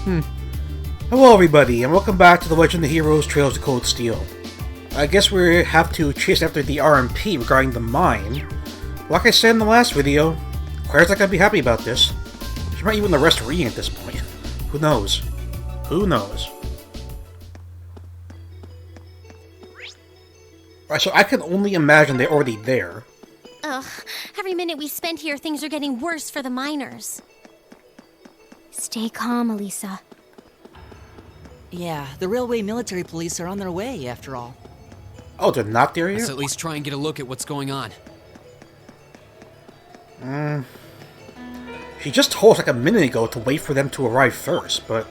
Hello everybody, and welcome back to the Legend of Heroes Trails of Cold Steel. I guess we have to chase after the RMP regarding the mine. Like I said in the last video, Claire's not gonna be happy about this. She might even arrest reading at this point. Who knows? Who knows? Alright, so I can only imagine they're already there. Ugh, every minute we spend here, things are getting worse for the miners. Stay calm, Elisa. Yeah, the railway military police are on their way, after all. Oh, they're not there yet? Let's at least try and get a look at what's going on. She just told us like a minute ago to wait for them to arrive first, but...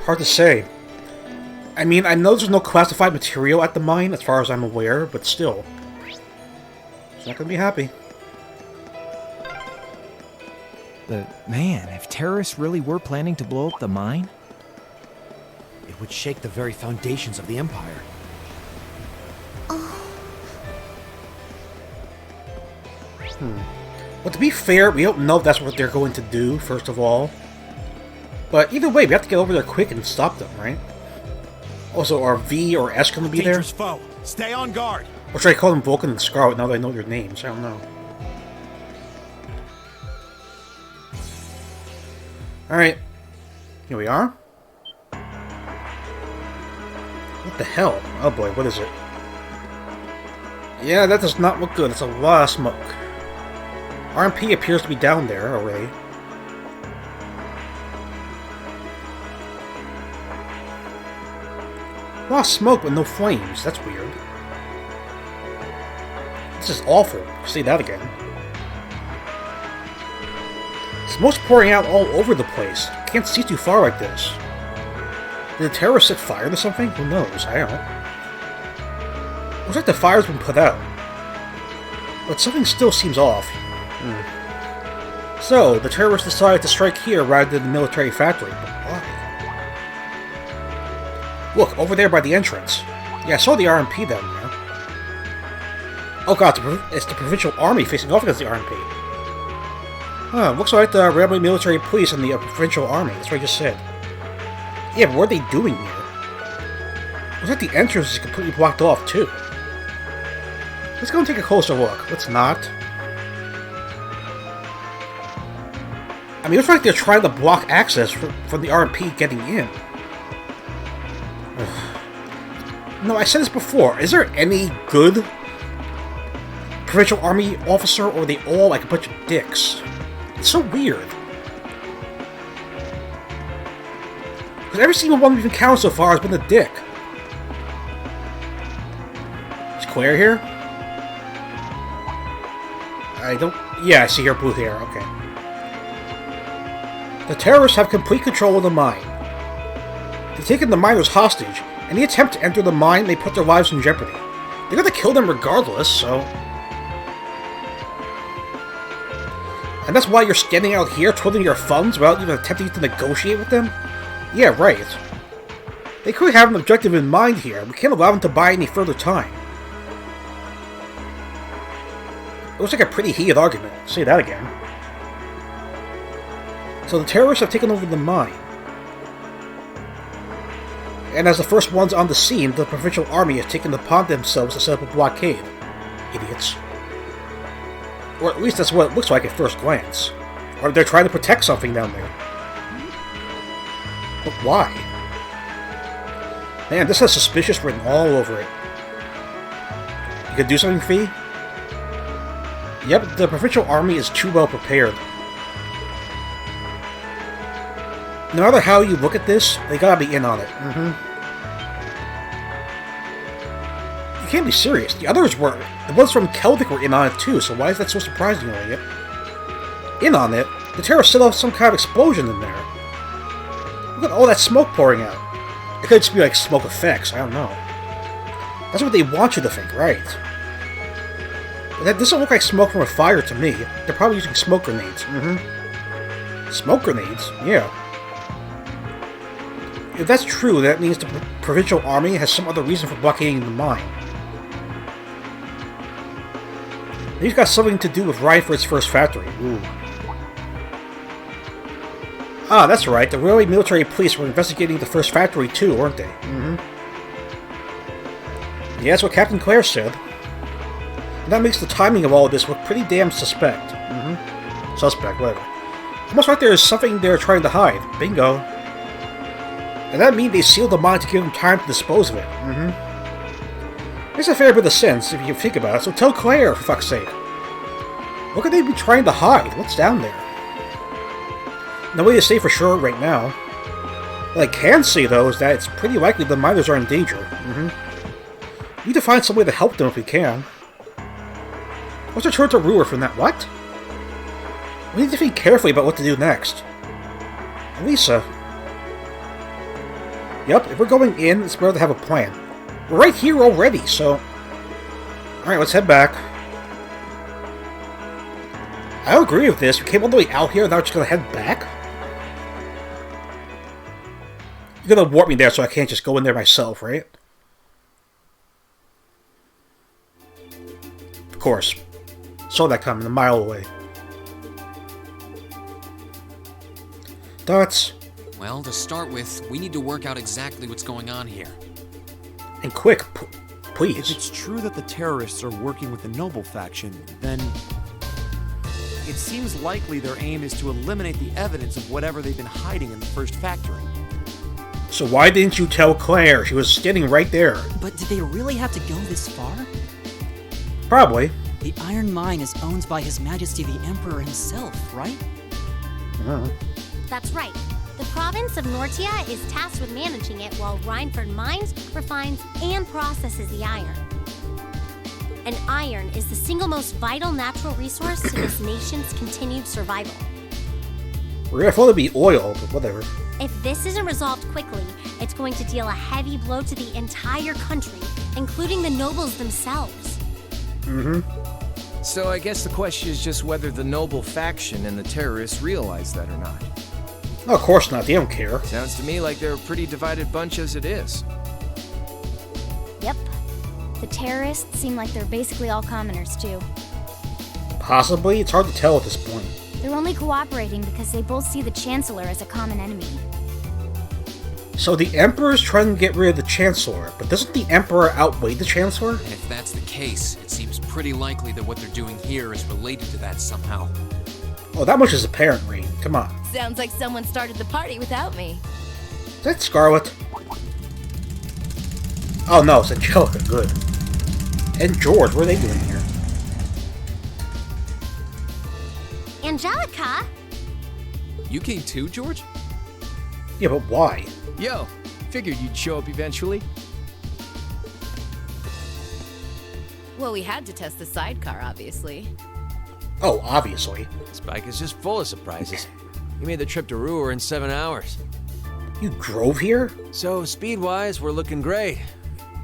hard to say. I mean, I know there's no classified material at the mine, as far as I'm aware, but still. She's not gonna be happy. Man, if terrorists really were planning to blow up the mine... It would shake the very foundations of the Empire. Well, to be fair, we don't know if that's what they're going to do, first of all. But either way, we have to get over there quick and stop them, right? Also, are V or S going to be there? Dangerous foe. Stay on guard. Or should I call them Vulcan and Scarlet now that I know their names? I don't know. Alright. Here we are. What the hell? Oh boy, what is it? Yeah, that does not look good. It's a lot of smoke. RMP appears to be down there already. A lot of smoke but no flames. That's weird. This is awful. Say that again. Smoke's pouring out all over the place. Can't see too far like this. Did the terrorists set fire to something? Who knows? I don't know. Looks like the fire's been put out. But something still seems off. So, the terrorists decided to strike here rather than the military factory. But why? Look, over there by the entrance. Yeah, I saw the RMP down there. Oh god, it's the provincial army facing off against the RMP. Huh, looks like the railway military police and the provincial army. That's what I just said. Yeah, but what are they doing here? Looks like the entrance is completely blocked off, too. Let's go and take a closer look. Let's not. I mean, it looks like they're trying to block access from the RMP getting in. No, I said this before. Is there any good provincial army officer, or are they all like a bunch of dicks? It's so weird. Because every single one we've encountered so far has been a dick. Is Claire here? I don't... Yeah, I see her blue hair. Okay. The terrorists have complete control of the mine. They've taken the miners hostage. Any attempt to enter the mine may put their lives in jeopardy. They're gonna kill them regardless, so... And that's why you're standing out here twiddling your thumbs without even attempting to negotiate with them? Yeah, right. They could have an objective in mind here. We can't allow them to buy any further time. It looks like a pretty heated argument. Say that again. So the terrorists have taken over the mine. And as the first ones on the scene, the provincial army has taken it upon themselves to set up a blockade. Idiots. Or at least that's what it looks like at first glance. Or they're trying to protect something down there. But why? Man, this has suspicious written all over it. You could do something, Fee? Yep, the provincial army is too well prepared. No matter how you look at this, they gotta be in on it. You can't be serious. The others were. The ones from Celtic were in on it too, so why is that so surprising, Elliot? In on it? The terrorists set off some kind of explosion in there. Look at all that smoke pouring out. It could just be like smoke effects, I don't know. That's what they want you to think, right? But that doesn't look like smoke from a fire to me. They're probably using smoke grenades. Smoke grenades? Yeah. If that's true, that means the provincial army has some other reason for blockading the mine. Maybe it's got something to do with Reinford's first factory. Ooh. Ah, that's right. The railway military police were investigating the first factory too, weren't they? Yeah, that's what Captain Claire said. And that makes the timing of all of this look pretty damn suspect. Suspect, whatever. Almost like there's something they're trying to hide. Bingo. And that means they sealed the mine to give them time to dispose of it. Makes a fair bit of sense if you think about it, so tell Claire, for fuck's sake. What could they be trying to hide? What's down there? No way to say for sure right now. What I can say, though, is that it's pretty likely the miners are in danger. We need to find some way to help them if we can. Let's return to Ruhr from that. What? We need to think carefully about what to do next. Lisa. Yep, if we're going in, it's better to have a plan. We're right here already, so... Alright, let's head back. I don't agree with this. We came all the way out here, and now we're just gonna head back? You're gonna warp me there so I can't just go in there myself, right? Of course. Saw that coming a mile away. Thoughts? Well, to start with, we need to work out exactly what's going on here. And quick, If please. it's true that the terrorists are working with the Noble faction, then it seems likely their aim is to eliminate the evidence of whatever they've been hiding in the first factory. So why didn't you tell Claire? She was standing right there. But did they really have to go this far? Probably. The iron mine is owned by His Majesty the Emperor himself, right? That's right. The province of Nortia is tasked with managing it while Rhineford mines, refines, and processes the iron. And iron is the single most vital natural resource to this nation's continued survival. We're gonna thought it'd be oil, but whatever. If this isn't resolved quickly, it's going to deal a heavy blow to the entire country, including the nobles themselves. So I guess the question is just whether the Noble faction and the terrorists realize that or not. No, of course not. They don't care. Sounds to me like they're a pretty divided bunch as it is. Yep. The terrorists seem like they're basically all commoners, too. Possibly. It's hard to tell at this point. They're only cooperating because they both see the Chancellor as a common enemy. So the Emperor's trying to get rid of the Chancellor, but doesn't the Emperor outweigh the Chancellor? And if that's the case, it seems pretty likely that what they're doing here is related to that somehow. Oh, that much is apparent, Rain. Come on. Sounds like someone started the party without me. Is that Scarlet? Oh no, it's Angelica. Good. And George, what are they doing here? Angelica? You came too, George? Yeah, but why? Yo, figured you'd show up eventually. Well, we had to test the sidecar, obviously. Oh, obviously. This bike is just full of surprises. You made the trip to Ruhr in 7 hours. You drove here? So, speed-wise, we're looking great.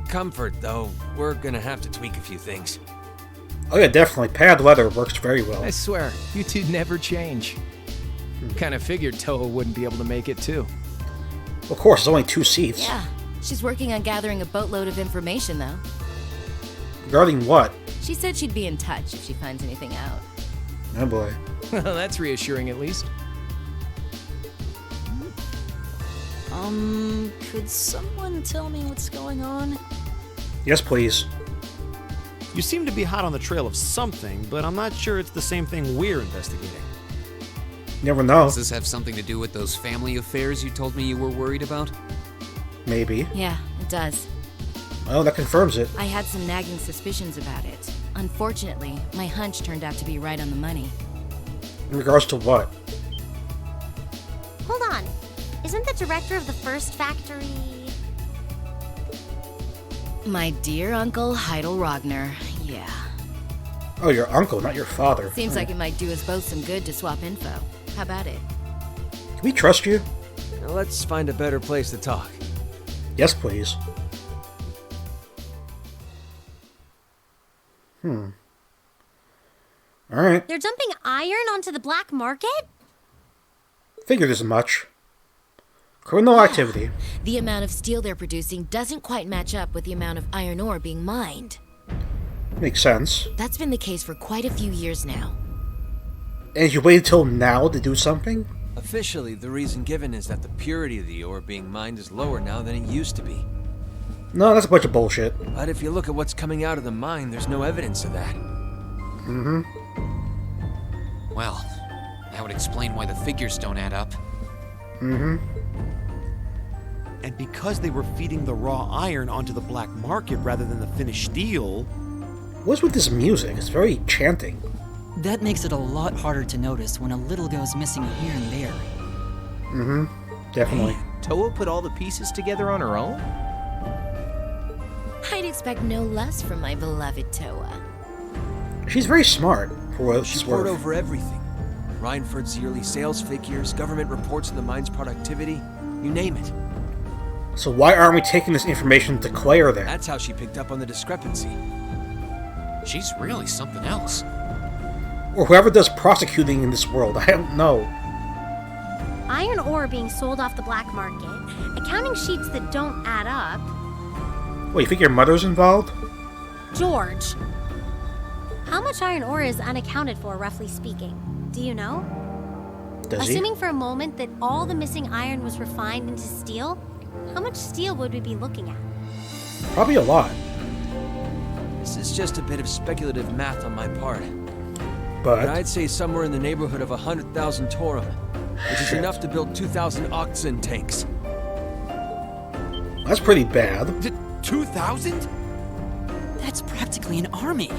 Comfort, though, we're gonna have to tweak a few things. Oh yeah, definitely. Pad leather works very well. I swear, you two never change. Kind of figured Toho wouldn't be able to make it too. Of course, there's only 2 seats. Yeah, she's working on gathering a boatload of information, though. Regarding what? She said she'd be in touch if she finds anything out. Oh boy. Well, that's reassuring at least. Could someone tell me what's going on? Yes, please. You seem to be hot on the trail of something, but I'm not sure it's the same thing we're investigating. Never know. Does this have something to do with those family affairs you told me you were worried about? Maybe. Yeah, it does. Well, that confirms it. I had some nagging suspicions about it. Unfortunately, my hunch turned out to be right on the money. In regards to what? Hold on. Isn't the director of the first factory... My dear Uncle Heidel Rogner, yeah. Oh, your uncle, not your father. Seems like it might do us both some good to swap info. How about it? Can we trust you? Now let's find a better place to talk. Yes, please. Alright. They're dumping iron onto the black market? Figured as much. Criminal activity. The amount of steel they're producing doesn't quite match up with the amount of iron ore being mined. Makes sense. That's been the case for quite a few years now. And you waited till now to do something? Officially, the reason given is that the purity of the ore being mined is lower now than it used to be. No, that's a bunch of bullshit. But if you look at what's coming out of the mine, there's no evidence of that. Mm-hmm. Well, that would explain why the figures don't add up. Mm-hmm. And because they were feeding the raw iron onto the black market rather than the finished steel... What's with this music? It's very chanting. That makes it a lot harder to notice when a little goes missing here and there. Mm-hmm. Definitely. Toa put all the pieces together on her own? I'd expect no less from my beloved Toa. She's very smart, for what She it's poured worth. over everything. Reinford's yearly sales figures, government reports of the mine's productivity, you name it. So why aren't we taking this information to Claire then? That's how she picked up on the discrepancy. She's really something else. Or whoever does prosecuting in this world, I don't know. Iron ore being sold off the black market, accounting sheets that don't add up. Wait, you think your mother's involved? George, how much iron ore is unaccounted for, roughly speaking? Do you know? Does he? Assuming for a moment that all the missing iron was refined into steel, how much steel would we be looking at? Probably a lot. This is just a bit of speculative math on my part. But I'd say somewhere in the neighborhood of 100,000 Torum, which is enough to build 2,000 oxen tanks. that's pretty bad. 2,000? That's practically an army.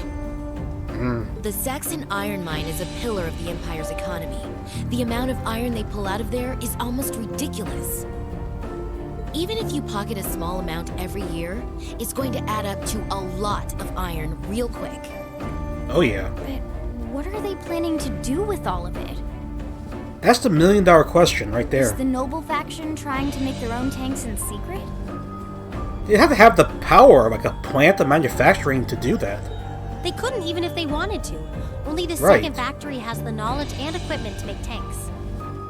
The Saxon iron mine is a pillar of the Empire's economy. The amount of iron they pull out of there is almost ridiculous. Even if you pocket a small amount every year, it's going to add up to a lot of iron real quick. Oh yeah. But what are they planning to do with all of it? That's the million-dollar question right Is there. the noble faction trying to make their own tanks in secret? You have to have the power, like a plant of manufacturing, to do that. They couldn't even if they wanted to. Only the Right. second factory has the knowledge and equipment to make tanks.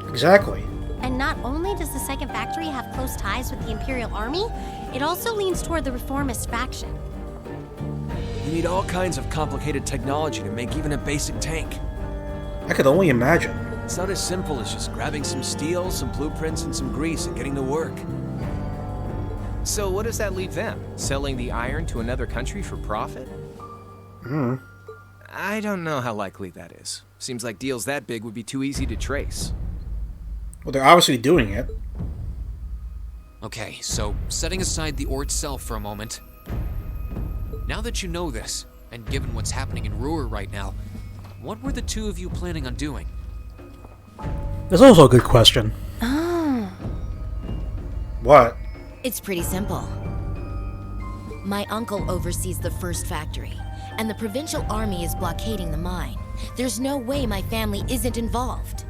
Exactly. And not only does the second factory have close ties with the Imperial Army, it also leans toward the reformist faction. You need all kinds of complicated technology to make even a basic tank. I could only imagine. It's not as simple as just grabbing some steel, some blueprints, and some grease and getting to work. So what does that leave them? Selling the iron to another country for profit? I don't know how likely that is. Seems like deals that big would be too easy to trace. Well, they're obviously doing it. Okay, so setting aside the ore itself for a moment. Now that you know this, and given what's happening in Ruhr right now, what were the two of you planning on doing? That's also a good question. Oh. What? It's pretty simple. My uncle oversees the first factory, and the provincial army is blockading the mine. There's no way my family isn't involved.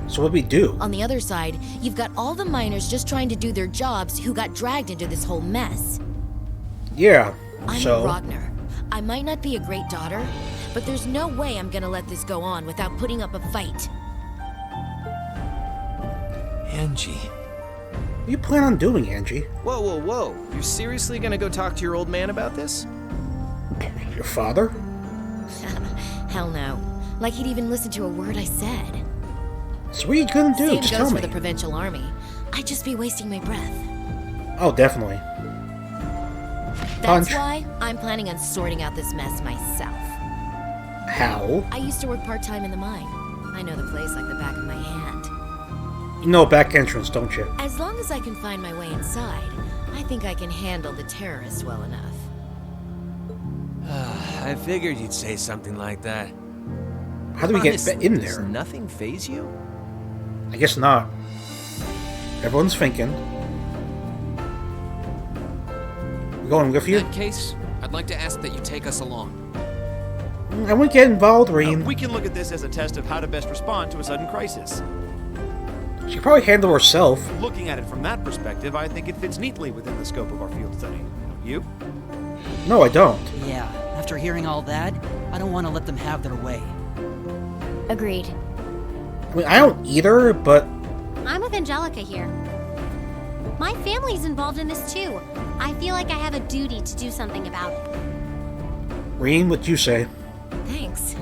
So what do we do? On the other side, you've got all the miners just trying to do their jobs who got dragged into this whole mess. Yeah, I'm so... Ragnar. I might not be a great daughter, but there's no way I'm gonna let this go on without putting up a fight. Angie. What do you plan on doing, Angie? Whoa, whoa, whoa. You're seriously gonna go talk to your old man about this? Your father? Hell no. Like he'd even listen to a word I said. So what are you gonna do? Same Just goes tell for me. the provincial army. I'd just be wasting my breath. Oh, definitely. That's Punch. why I'm planning on sorting out this mess myself. How? I used to work part-time in the mine. I know the place like the back of my hand. You know a back entrance, don't you? As long as I can find my way inside, I think I can handle the terrorists well enough. I figured you'd say something like that. How do we get Honestly, in does there? nothing faze you? I guess not. Everyone's thinking. We're going with In you? that case, I'd like to ask that you take us along. I wouldn't get involved, Reen. We can look at this as a test of how to best respond to a sudden crisis. She could probably handle herself. Looking at it from that perspective, I think it fits neatly within the scope of our field study. Don't you? No, I don't. Yeah, after hearing all that, I don't want to let them have their way. Agreed. I mean, I don't either, but I'm with Angelica here. My family's involved in this too. I feel like I have a duty to do something about it. Reen, what you say? Thanks.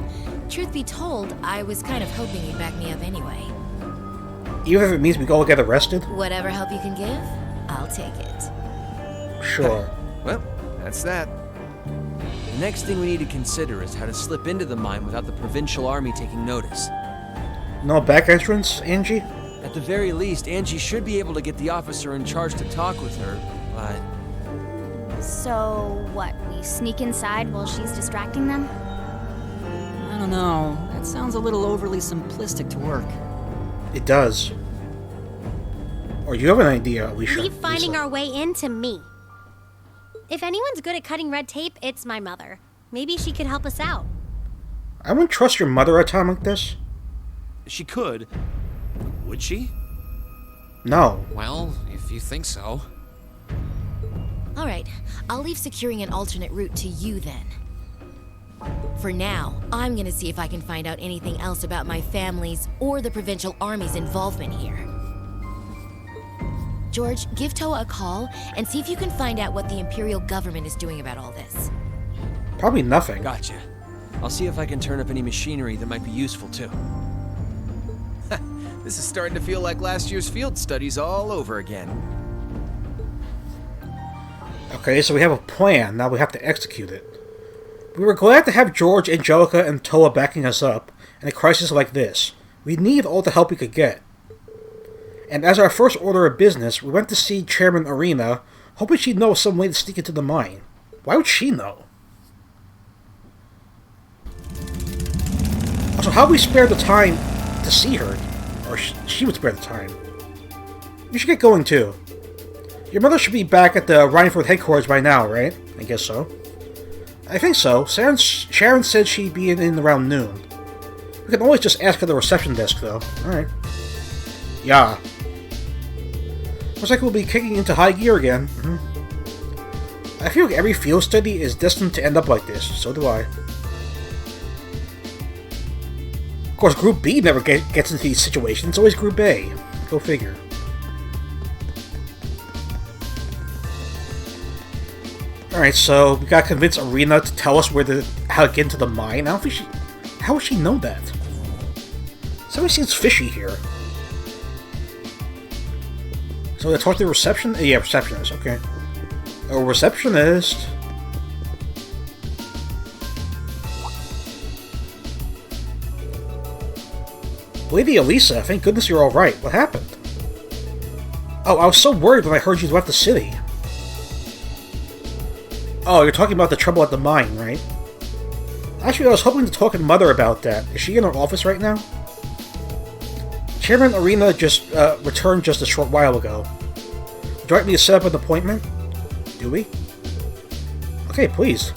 Truth be told, I was kind of hoping you'd back me up anyway. Even if it means we go get arrested? Whatever help you can give, I'll take it. Sure. Well, that's that. The next thing we need to consider is how to slip into the mine without the provincial army taking notice. No back entrance, Angie? At the very least, Angie should be able to get the officer in charge to talk with her, but... So, what, we sneak inside while she's distracting them? I don't know. That sounds a little overly simplistic to work. It does. Or you have an idea, Alicia. Leave finding Lisa. our way in to me. If anyone's good at cutting red tape, it's my mother. Maybe she could help us out. I wouldn't trust your mother at a time like this. She could. Would she? No. Well, if you think so. Alright, I'll leave securing an alternate route to you then. For now, I'm gonna see if I can find out anything else about my family's or the provincial army's involvement here. George, give Toa a call and see if you can find out what the Imperial government is doing about all this. Probably nothing. Gotcha. I'll see if I can turn up any machinery that might be useful too. This is starting to feel like last year's field studies all over again. Okay, so we have a plan. Now we have to execute it. We were glad to have George, Angelica, and Toa backing us up in a crisis like this. We need all the help we could get. And as our first order of business, we went to see Chairman Arena, hoping she'd know some way to sneak into the mine. Why would she know? Also, how we spare the time to see her? Or she would spare the time. You should get going too. Your mother should be back at the Rhineford headquarters by now, right? I guess so. I think so. Sharon said she'd be in around noon. We can always just ask at the reception desk, though. Alright. Yeah. Looks like we'll be kicking into high gear again. I feel like every field study is destined to end up like this. So do I. Of course, Group B never gets into these situations. It's always Group A. Go figure. Alright, so we gotta convince Arena to tell us how to get into the mine. I don't think she... How would she know that? Something seems fishy here. So they talk to the reception? Yeah, receptionist, okay. A receptionist. Lady Elisa, thank goodness you're alright. What happened? Oh, I was so worried when I heard you left the city. Oh, you're talking about the trouble at the mine, right? Actually, I was hoping to talk to Mother about that. Is she in her office right now? Chairman Arena just returned just a short while ago. Would you like me to set up an appointment? Do we? Okay, please.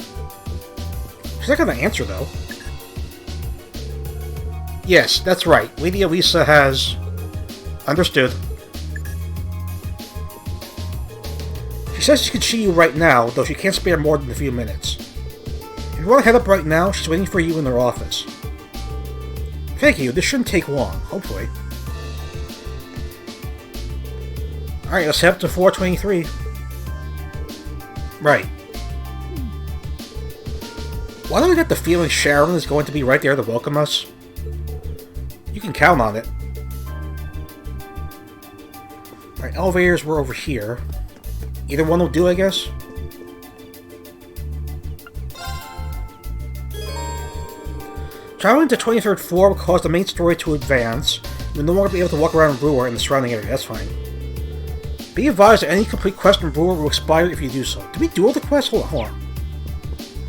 She's not gonna answer, though. Yes, that's right. Lady Elisa has... Understood. She says she can see you right now, though she can't spare more than a few minutes. If you want to head up right now, she's waiting for you in her office. Thank you, this shouldn't take long, hopefully. Alright, let's head up to 423. Right. Why do I get the feeling Sharon is going to be right there to welcome us? You can count on it. Alright, elevators were over here. Either one will do, I guess. Traveling to 23rd floor will cause the main story to advance. You'll no longer be able to walk around Brewer and the surrounding area. That's fine. Be advised that any complete quest in Brewer will expire if you do so. Did we do all the quests? Hold on.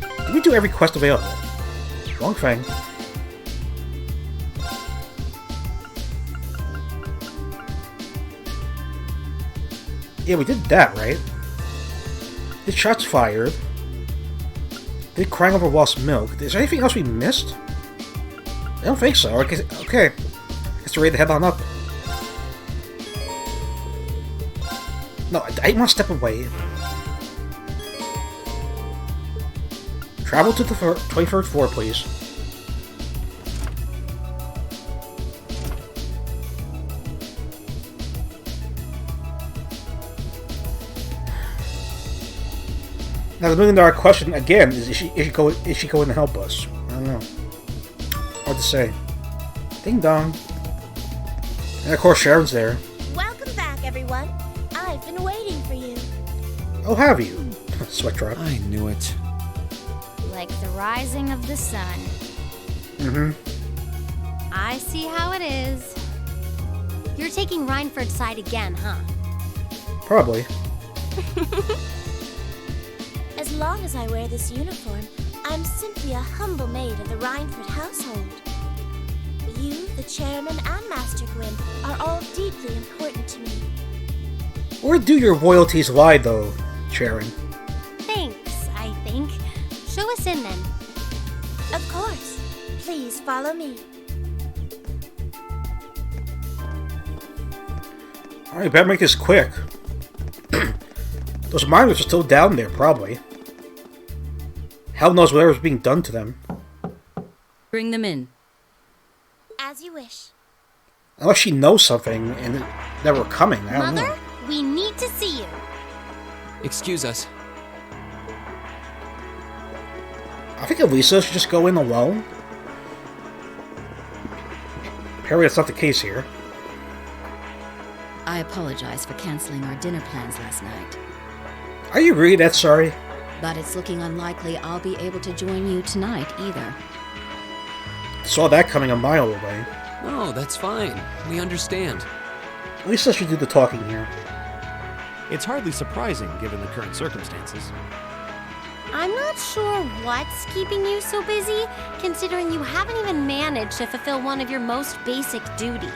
Did we do every quest available? Wrong thing. Yeah, we did that, right? Did shots fired? Did crying over lost milk? Is there anything else we missed? I don't think so. Okay. Guess we're ready to head on up. No, I want to step away. Travel to the 23rd floor, please. Now the $1 million question again is she going to help us? I don't know. Hard to say. Ding dong. And of course Sharon's there. Welcome back, everyone. I've been waiting for you. Oh, have you? Sweat drop. I knew it. Like the rising of the sun. I see how it is. You're taking Reinford's side again, huh? Probably. As long as I wear this uniform, I'm simply a humble maid of the Reinford household. You, the chairman, and Master Gwyn are all deeply important to me. Where do your royalties lie, though, Sharon? Thanks, I think. Show us in then. Of course. Please follow me. Alright, better make this quick. Those miners are still down there, probably. Hell knows whatever's being done to them. Bring them in. As you wish. Unless she knows something and that we're coming, I don't Mother, know. we need to see you. Excuse us. I think Elisa should just go in alone. Apparently that's not the case here. I apologize for canceling our dinner plans last night, Are you really that sorry? but it's looking unlikely I'll be able to join you tonight either. Saw that coming a mile away. No, that's fine. We understand. Lisa should do the talking here. It's hardly surprising given the current circumstances. I'm not sure what's keeping you so busy, considering you haven't even managed to fulfill one of your most basic duties.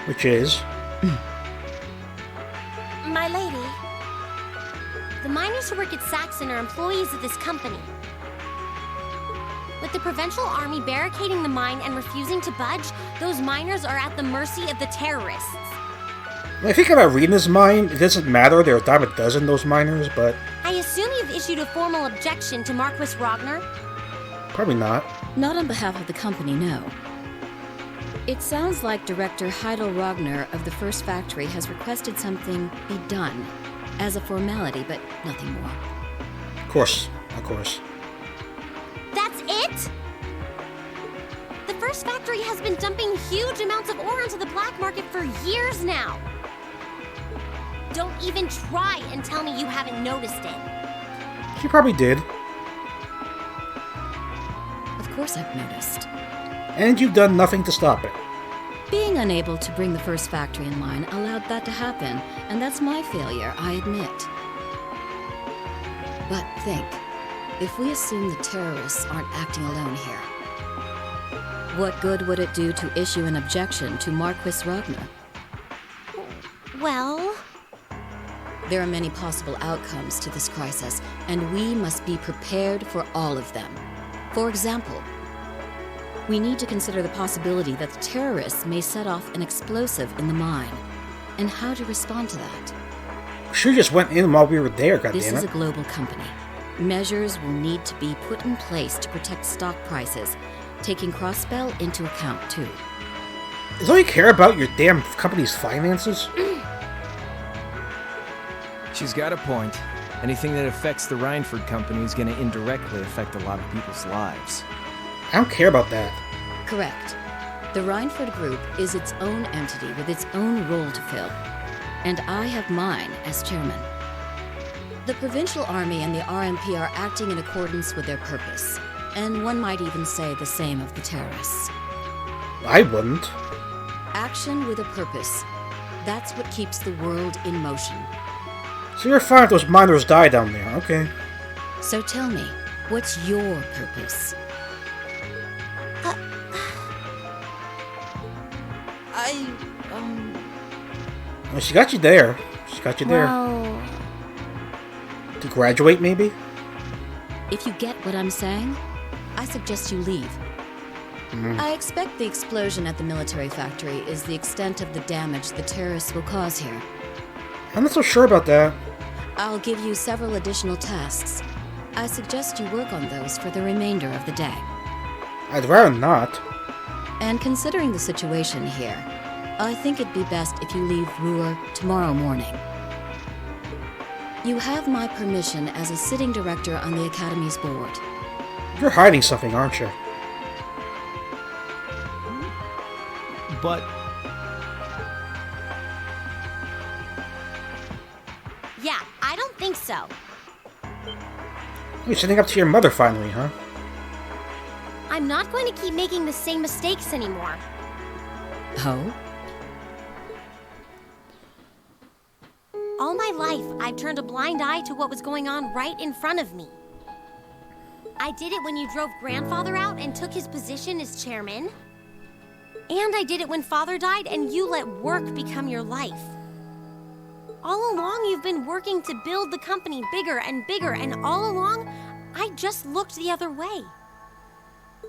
Which is... My lady. The miners who work at Saxon are employees of this company. With the Provincial Army barricading the mine and refusing to budge, those miners are at the mercy of the terrorists. When I think about reading this mine, it doesn't matter, there are a dime a dozen those miners, but I assume you've issued a formal objection to Marquis Ragnar? probably not. Not on behalf of the company, no. It sounds like Director Heidel Ragnar of the First Factory has requested something be done as a formality, but nothing more. Of course, of course. That's it? The First Factory has been dumping huge amounts of ore into the black market for years now. Don't even try and tell me you haven't noticed it. She probably did. Of course I've noticed. And you've done nothing to stop it. Being unable to bring the First Factory in line allowed that to happen, and that's my failure, I admit. But think, if we assume the terrorists aren't acting alone here, what good would it do to issue an objection to Marquis Ragnar? Well, There are many possible outcomes to this crisis, and we must be prepared for all of them. For example, we need to consider the possibility that the terrorists may set off an explosive in the mine, and how to respond to that. She just went in while we were there, This is a goddammit. global company. Measures will need to be put in place to protect stock prices, taking cross-spell into account too. Don't you care about your damn company's finances? She's got a point. Anything that affects the Reinford company is going to indirectly affect a lot of people's lives. I don't care about that. Correct. The Reinford Group is its own entity with its own role to fill, and I have mine as chairman. The Provincial Army and the RMP are acting in accordance with their purpose, and one might even say the same of the terrorists. I wouldn't. Action with a purpose. That's what keeps the world in motion. So you're fine if those miners die down there, okay. So tell me, what's your purpose? Well, she got you there. She got you there. Well, To graduate, maybe? If you get what I'm saying, I suggest you leave. I expect the explosion at the military factory is the extent of the damage the terrorists will cause here. I'm not so sure about that. I'll give you several additional tasks. I suggest you work on those for the remainder of the day. I'd rather not. And considering the situation here, I think it'd be best if you leave Ruhr tomorrow morning. You have my permission as a sitting director on the Academy's board. You're hiding something, aren't you? But think so. You're sitting up to your mother finally, huh? I'm not going to keep making the same mistakes anymore. Oh? All my life, I've turned a blind eye to what was going on right in front of me. I did it when you drove Grandfather out and took his position as chairman. And I did it when Father died and you let work become your life. All along, you've been working to build the company bigger, and all along, I just looked the other way.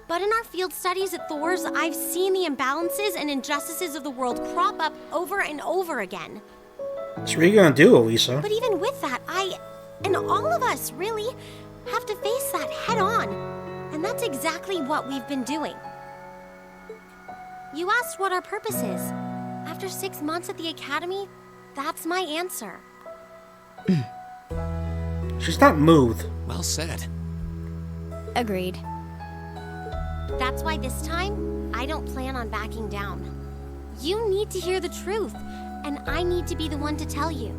But in our field studies at Thor's, I've seen the imbalances and injustices of the world crop up over and over again. So what are you gonna do, Elisa? But even with that, I, and all of us, really, have to face that head on. And that's exactly what we've been doing. You asked what our purpose is. After 6 months at the academy, that's my answer. She's not moved. Well said. Agreed. That's why this time, I don't plan on backing down. You need to hear the truth, and I need to be the one to tell you.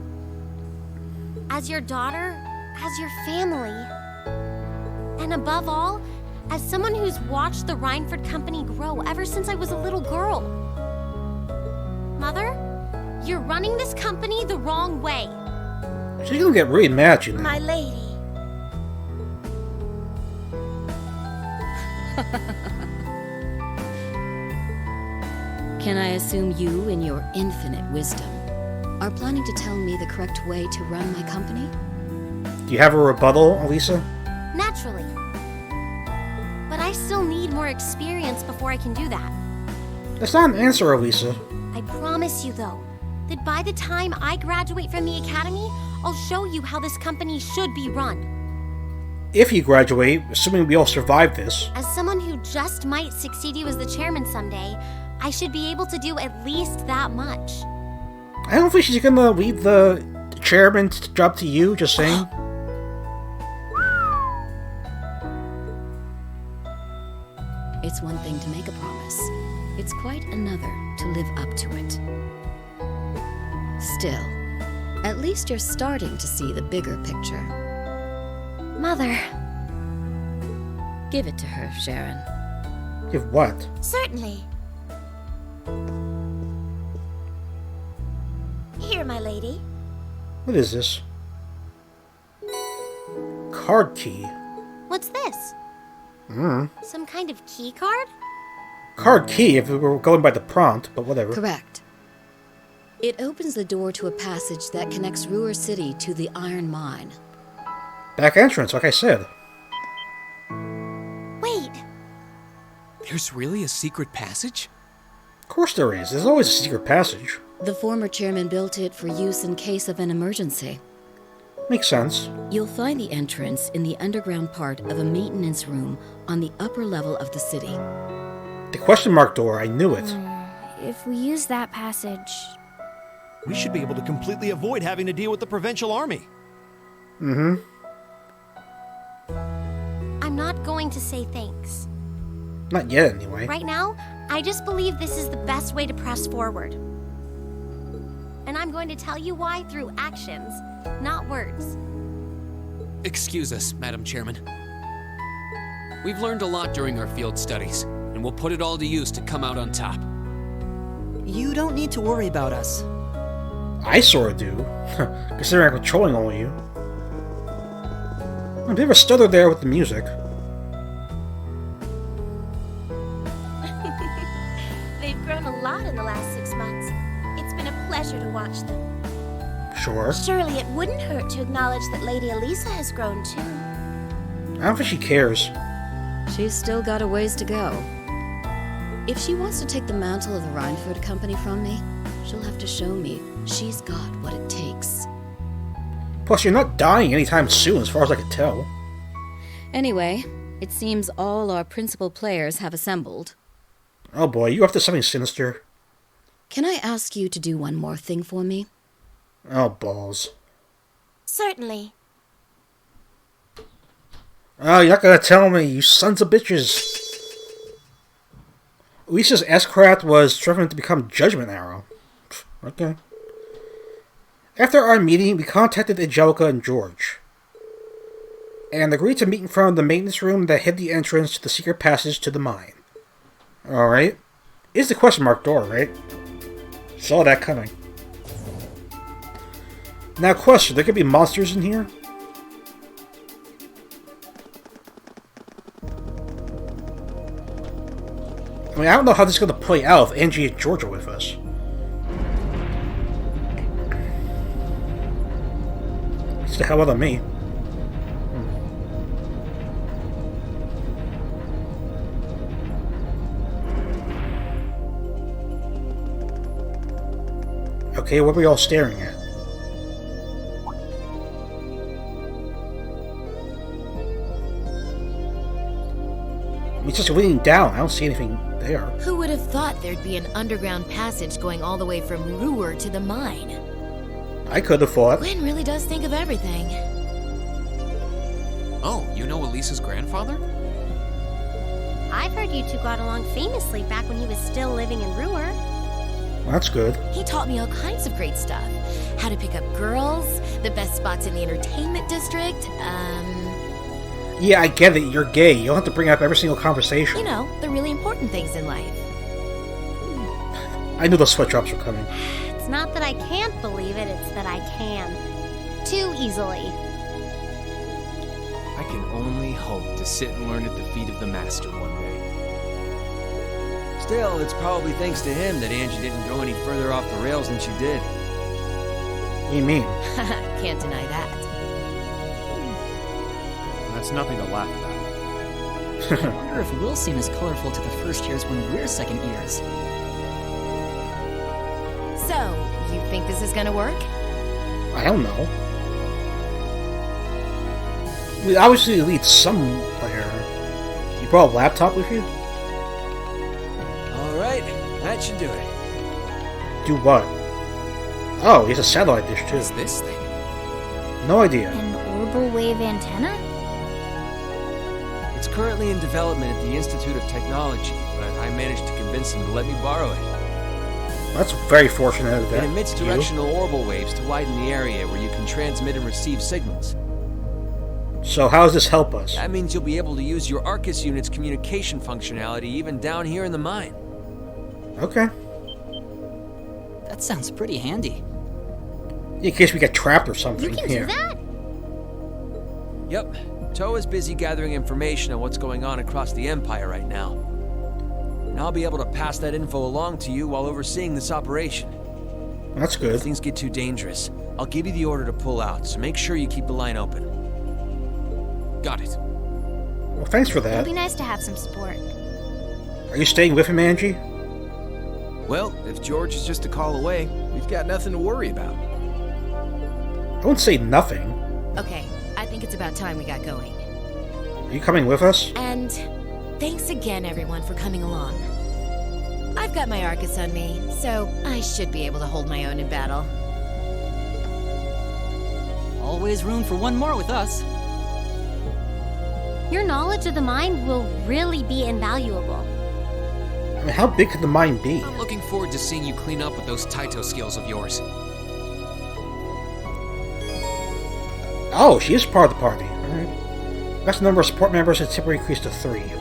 As your daughter, as your family, and above all, as someone who's watched the Rhineford Company grow ever since I was a little girl. Mother, you're running this company the wrong way. She's gonna get really mad at you now. My lady. Can I assume you, in your infinite wisdom, are planning to tell me the correct way to run my company? Do you have a rebuttal, Elisa? Naturally. But I still need more experience before I can do that. That's not an answer, Elisa. I promise you, though, that by the time I graduate from the academy, I'll show you how this company should be run. If you graduate, assuming we all survive this. As someone who just might succeed you as the chairman someday, I should be able to do at least that much. I don't think she's gonna leave the chairman's job to you, just saying. It's one thing to make a promise. It's quite another to live up to it. Still, at least you're starting to see the bigger picture. Mother. Give it to her, Sharon. Give what? Certainly. Here, my lady. What is this? Card key. What's this? Some kind of key card? Card key, if we were going by the prompt, but whatever. Correct. It opens the door to a passage that connects Ruhr City to the iron mine. Back entrance, like I said. Wait. There's really a secret passage? Of course there is. There's always a secret passage. The former chairman built it for use in case of an emergency. Makes sense. You'll find the entrance in the underground part of a maintenance room on the upper level of the city. The question mark door, I knew it. If we use that passage... We should be able to completely avoid having to deal with the provincial army. Mm-hmm. I'm not going to say thanks. Not yet, anyway. Right now, I just believe this is the best way to press forward. And I'm going to tell you why through actions, not words. Excuse us, Madam Chairman. We've learned a lot during our field studies, and we'll put it all to use to come out on top. You don't need to worry about us. I sort of do, considering I'm controlling all of you. A bit of a stutter there with the music. They've grown a lot in the last 6 months. It's been a pleasure to watch them. Sure. Surely it wouldn't hurt to acknowledge that Lady Elisa has grown too. I don't think she cares. She's still got a ways to go. If she wants to take the mantle of the Rhineford Company from me, she'll have to show me she's got what it takes. Plus, you're not dying anytime soon, as far as I can tell. Anyway, it seems all our principal players have assembled. Oh boy, you up to something sinister. Can I ask you to do one more thing for me? Oh, balls. Certainly. Oh, you're not gonna tell me, you sons of bitches. Lisa's S-Craft was struggling to become Judgment Arrow. Okay. After our meeting, we contacted Angelica and George, and agreed to meet in front of the maintenance room that hid the entrance to the secret passage to the mine. Alright. Is the question mark door, right? Saw that coming. Now question, there could be monsters in here? I mean, I don't know how this is going to play out if Angie and George are with us. It's the hell out of me. Okay, what are we all staring at? It's just leaning down. I don't see anything there. Who would have thought there'd be an underground passage going all the way from Ruhr to the mine? I could have thought. Gwen really does think of everything. Oh, you know Elisa's grandfather? I've heard you two got along famously back when he was still living in Ruhr. Well, that's good. He taught me all kinds of great stuff. How to pick up girls, the best spots in the entertainment district, Yeah, I get it. You're gay. You don't have to bring up every single conversation. you know, the really important things in life. I knew those sweat drops were coming. It's not that I can't believe it, it's that I can. Too easily. I can only hope to sit and learn at the feet of the master one day. Still, it's probably thanks to him that Angie didn't go any further off the rails than she did. What do you mean? Can't deny that. That's nothing to laugh about. I wonder if we'll seem as colorful to the first years when we're second years. So, you think this is gonna work? I don't know. We obviously need some player. You brought a laptop with you? Alright, that should do it. Do what? Oh, he has a satellite dish too. What's this thing? No idea. An orbital wave antenna? It's currently in development at the Institute of Technology, but I managed to convince them to let me borrow it. That's very fortunate of that. It emits directional orbital waves to widen the area where you can transmit and receive signals. So how does this help us? That means you'll be able to use your Arcus unit's communication functionality even down here in the mine. Okay. That sounds pretty handy. In case we get trapped or something. You can here. do that? Yep. Toa is busy gathering information on what's going on across the Empire right now. And I'll be able to pass that info along to you while overseeing this operation. That's good. If things get too dangerous, I'll give you the order to pull out, so make sure you keep the line open. Got it. Well, thanks for It'll that. be nice to have some support. Are you staying with him, Angie? Well, if George is just a call away, we've got nothing to worry about. I wouldn't say nothing. Okay, I think it's about time we got going. Are you coming with us? And thanks again, everyone, for coming along. I've got my Arcus on me, so I should be able to hold my own in battle. Always room for one more with us. Your knowledge of the mine will really be invaluable. I mean, how big could the mine be? I'm looking forward to seeing you clean up with those Taito skills of yours. Oh, she is part of the party. Alright. That's the number of support members has temporarily increased to 3. Alright.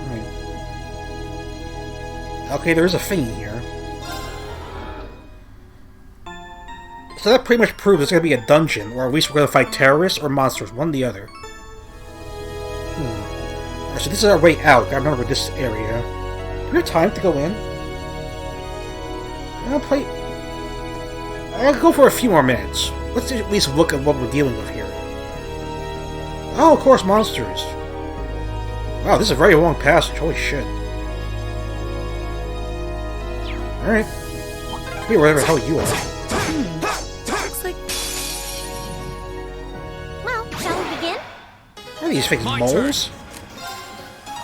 Okay, there is a thing here. So that pretty much proves it's going to be a dungeon, or at least we're going to fight terrorists or monsters, one or the other. Alright, so this is our way out. Gotta remember this area. Do we have time to go in? I'll go for a few more minutes. Let's at least look at what we're dealing with here. Oh, of course, monsters. Wow, this is a very long passage. Holy shit. Alright. Be wherever the hell you are. Looks like... Well, shall we begin? What are these fake moles?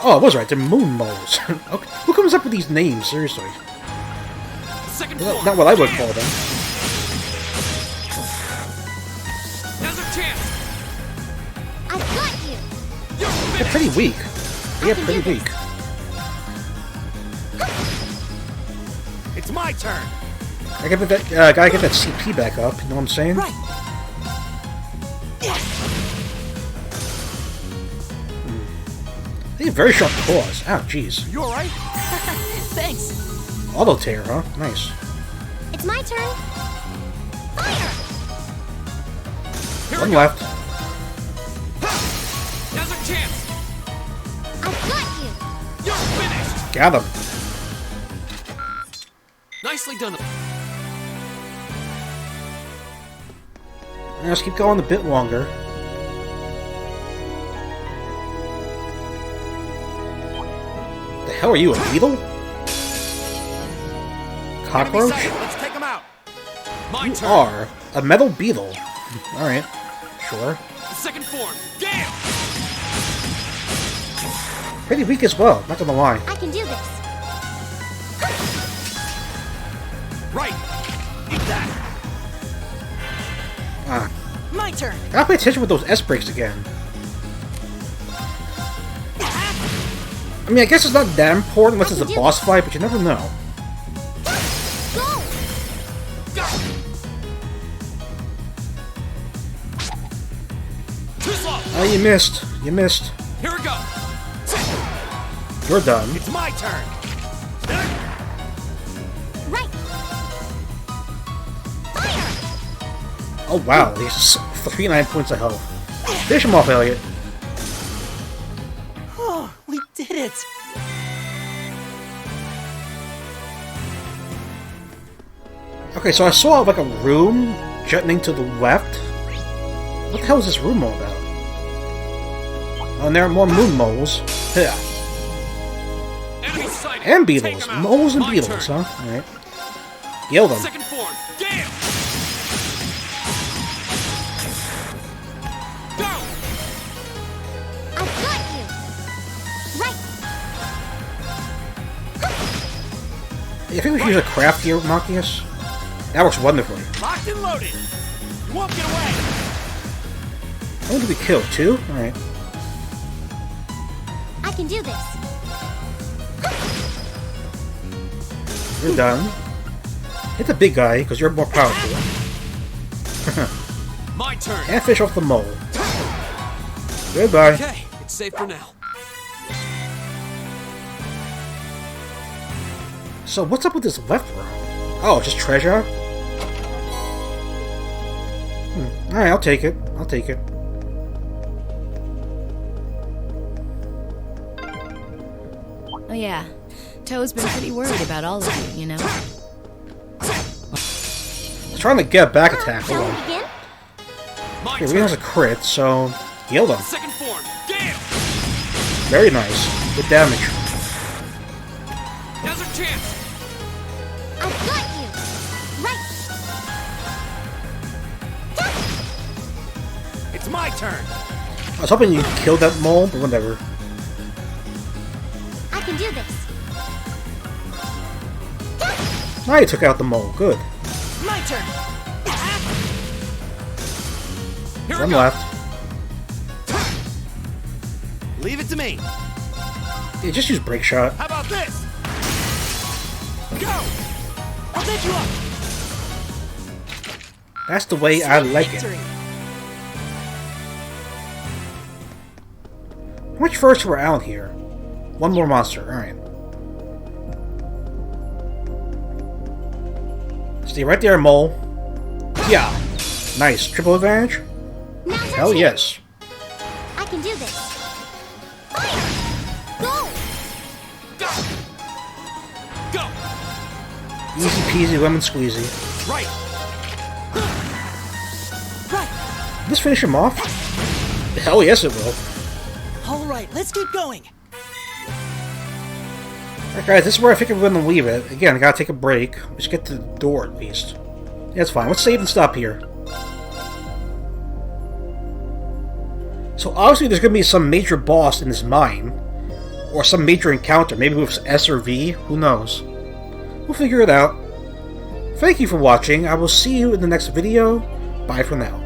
Oh, I was right. They're moon moles. Okay. Who comes up with these names? Seriously. Second Well, floor. not what I would call them. Now's our chance. I've got you! You're They're finished. pretty weak. Yeah, pretty weak. It's my turn. I gotta get that CP back up, you know what I'm saying? Right. They have very sharp claws. Ow, jeez. You alright? Thanks. Auto tear, huh? Nice. It's my turn. Fire! One left. Now's our chance. I've got you. You're finished. Got him. Nicely done. Let's keep going a bit longer. The hell are you, a beetle? Cockroach? Let's take him out. My You turn. are a metal beetle. Alright, sure. Second form. Damn. Pretty weak as well, not gonna lie. I can do this. Right. Eat that. Ah, My turn. gotta pay attention with those S-breaks again. I mean, I guess it's not that important unless it's a boss fight, but you never know. Go! Go. Too slow. Oh, you missed. You missed. Here we go. You're done. It's my turn. Right. Fire! Oh, wow. He's 39 points of health. Finish him off, Elliot. Oh, we did it. Okay, so I saw like a room jutting to the left. What the hell is this room all about? Oh, and there are more moon moles. Yeah. Enemy sighted. And Take beetles. 'em out. Moles and My beetles, turn. huh? Alright. Kill them. Second form. Damn. Go. I've got you. Right. You think we should use a craft here, Machias? That works wonderfully. Locked and loaded. You won't get away. How many did we kill? 2? Alright. I can do this. You're done. Hit the big guy, because you're more powerful. My turn. And fish off the mole. Goodbye. Okay, it's safe for now. So what's up with this left room? Oh, just treasure? Alright, I'll take it. I'll take it. Oh yeah, Toe's been pretty worried about all of you, you know? He's trying to get a back attack. Hold Shall we on. begin? My Okay, we turn. has a crit, so heal them. Second form. Damn. Very nice. Good damage. Now's our chance. I've got you. Right. It's my turn. I was hoping you killed that mole, but whatever. I can do this. Now you took out the mole. Good. My turn. Here we One go. left. Leave it to me. Yeah, just use break shot. How about this? Go. I'll pick you up. That's the way I like it. Victory. How much first we're out here? One more monster. Alright. Stay right there, mole. Yeah. Nice. Triple advantage? Now's our Hell chance. yes. I can do this. Fire! Go! Go. Go. Easy peasy lemon squeezy. Right. Right. Did this finish him off? Hell yes it will. All right, let's keep going. Alright guys, this is where I think we're going to leave it. Again, I gotta take a break. Let's get to the door at least. Yeah, that's fine. Let's save and stop here. So obviously there's going to be some major boss in this mine. Or some major encounter. Maybe with S or V. Who knows? We'll figure it out. Thank you for watching. I will see you in the next video. Bye for now.